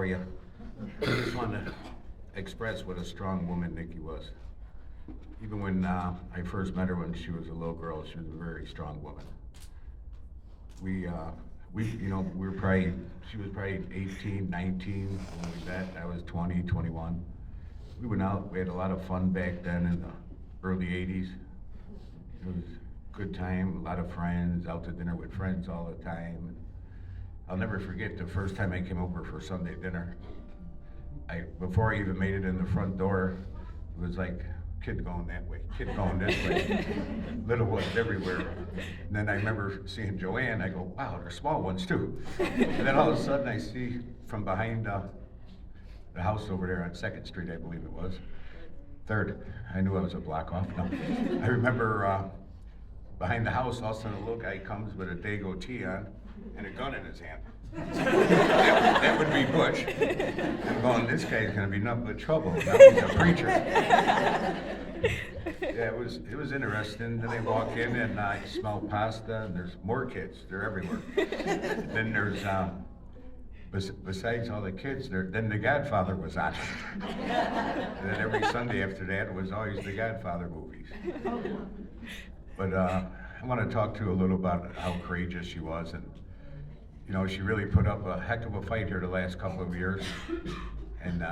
are you? I just wanted to express what a strong woman Nikki was. Even when I first met her when she was a little girl, she was a very strong woman. We were probably, she was probably 18, 19 when we met. I was 20, 21. We went out, we had a lot of fun back then in the early 80s. It was a good time, a lot of friends, out to dinner with friends all the time. I'll never forget the first time I came over for Sunday dinner. Before I even made it in the front door, it was like, kid going that way, kid going this way, little ones everywhere. And then I remember seeing Joanne, I go, wow, there's small ones too. And then all of a sudden I see from behind the house over there on 2nd Street, I believe it was, 3rd, I knew I was a block off. No. I remember behind the house, all of a sudden a little guy comes with a Dago tee on and a gun in his hand. That would be Butch. I'm going, this guy's gonna be nothing but trouble. Now he's a preacher. Yeah, it was interesting. Then they walk in and I smell pasta and there's more kids. They're everywhere. Then there's, besides all the kids, then The Godfather was on. And then every Sunday after that was always the Godfather movies. But I want to talk to you a little about how courageous she was. And you know, she really put up a heck of a fight here the last couple of years. And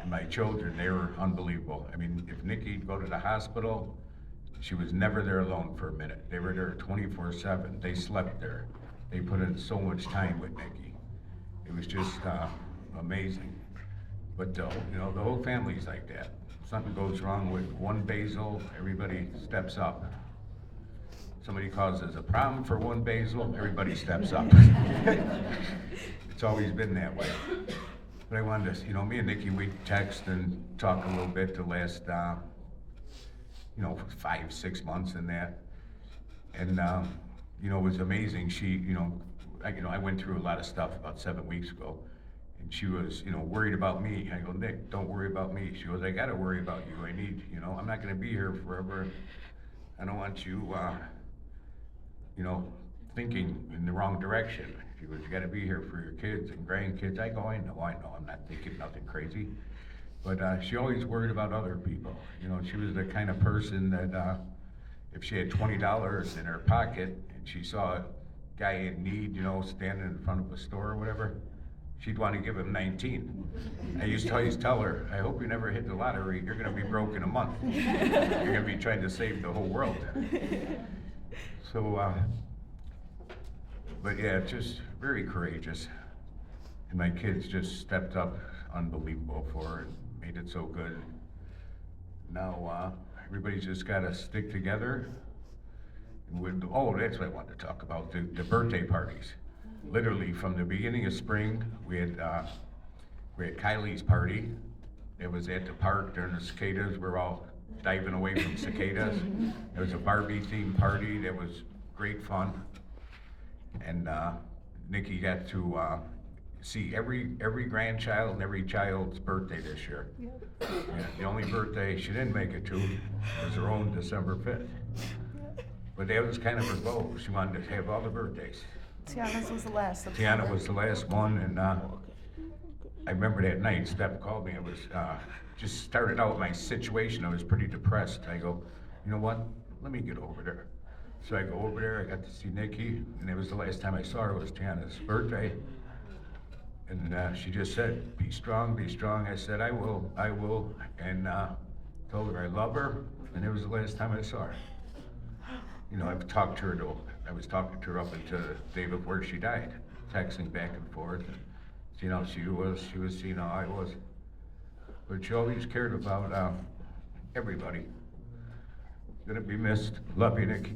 my children, they were unbelievable. I mean, if Nikki'd go to the hospital, she was never there alone for a minute. They were there 24/7. They slept there. They put in so much time with Nikki. It was just amazing. But you know, the whole family's like that. If something goes wrong with one Basil, everybody steps up. Somebody causes a problem for one Basil, everybody steps up. It's always been that way. But I wanted to, you know, me and Nikki, we text and talk a little bit the last, 5-6 months and that. And, you know, it was amazing. She, I went through a lot of stuff about 7 weeks ago. And she was, worried about me. I go, Nick, don't worry about me. She goes, I gotta worry about you. I need, I'm not gonna be here forever. I don't want you, thinking in the wrong direction. She goes, you gotta be here for your kids and grandkids. I go, I know, I'm not thinking nothing crazy. But she always worried about other people. She was the kind of person that if she had $20 in her pocket and she saw a guy in need, standing in front of a store or whatever, she'd want to give him 19. I used to always tell her, I hope you never hit the lottery. You're gonna be broke in a month. You're gonna be trying to save the whole world. So, but yeah, just very courageous. And my kids just stepped up unbelievable for her and made it so good. Now, everybody's just gotta stick together. That's what I wanted to talk about, the birthday parties. Literally from the beginning of spring, we had Kylie's party. It was at the park during the cicadas. We're all diving away from cicadas. It was a Barbie themed party that was great fun. And Nikki got to see every grandchild and every child's birthday this year. Yep. Yeah, the only birthday she didn't make it to was her own December 5th. But that was kind of her goal. She wanted to have all the birthdays. Tiana's was the last. Tiana was the last one, and I remember that night, Steph called me. I was just started out my situation. I was pretty depressed. I go, you know what? Let me get over there. So I go over there. I got to see Nikki, and it was the last time I saw her. It was Tiana's birthday, and she just said, "Be strong, be strong." I said, "I will, and told her I love her, and it was the last time I saw her. I've talked to her though. I was talking to her up until the day before she died, texting back and forth. And, she was seeing how I was. But she always cared about everybody. Gonna be missed. Love you, Nikki.